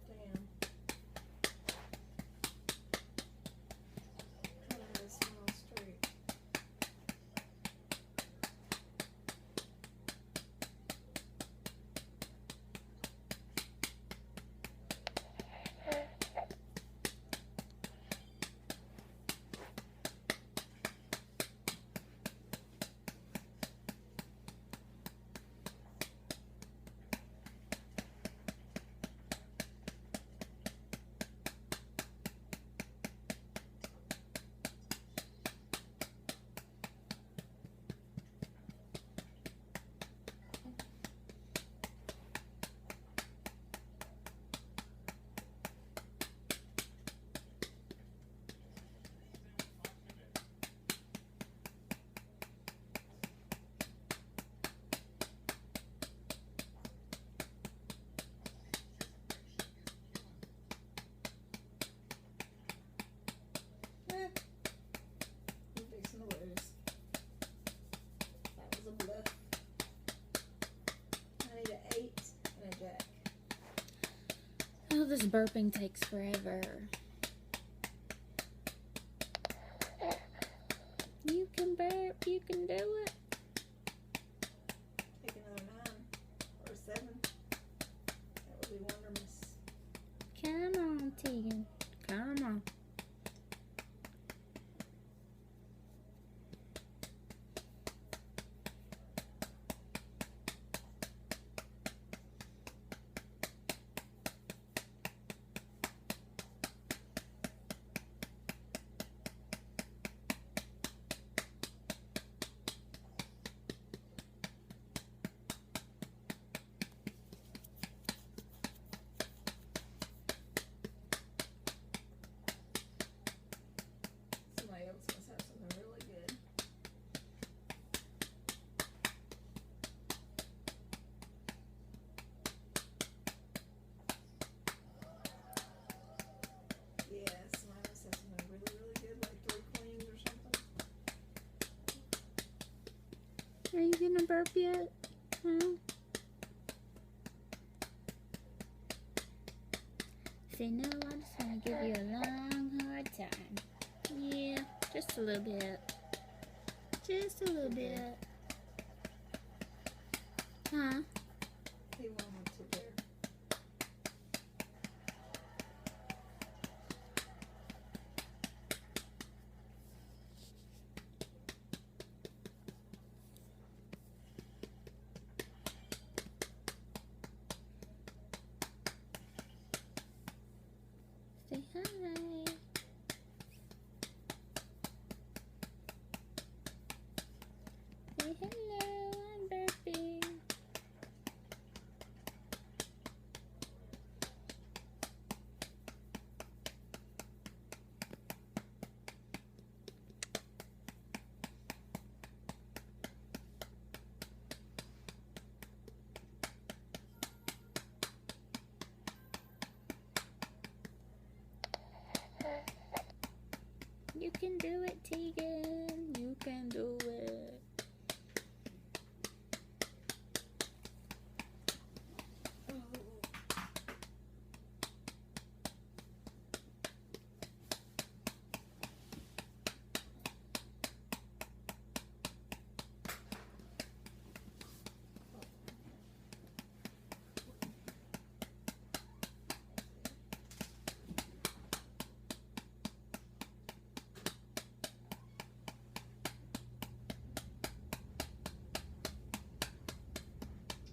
Damn. Trying to get this one all straight. I'm fixing to lose. That was a bluff. I need an 8 and a jack. Oh, this burping takes forever. You can burp, you can do it. Take another 9 or 7. That would be wonderful. Come on, Tegan. Come on. Somebody else must have something really good. Yeah, somebody must have something really, really good, like 3 queens or something. Are you gonna burp yet? Huh? See, no, I just want to give you a long, hard time. Yeah, just a little bit. Just a little bit. Huh? He wanted to there. Say hi. Say hello, I'm burping. You can do it, Tegan. You can do it.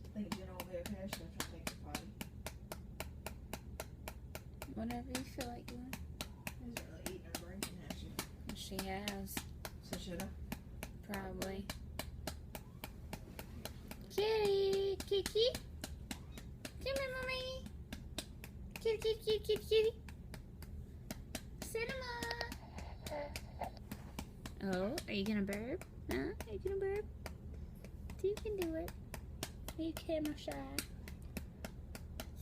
I think Jen will be okay. She's gonna try to take her potty. Whatever you feel like doing. She's really eating or drinking, has she? She has, So should I? probably. Kitty, Kiki. Come here, mommy. Kitty, kitty, kitty, kitty, kitty. Cinema. Oh, are you gonna burp? Huh? Are you gonna burp? You can do it. Are you camera shy?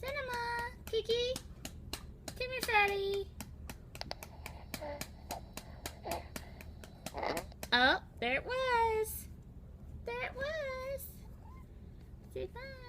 Cinema, Kiki. Come here, fatty. Oh, there it was. There it was. Say bye.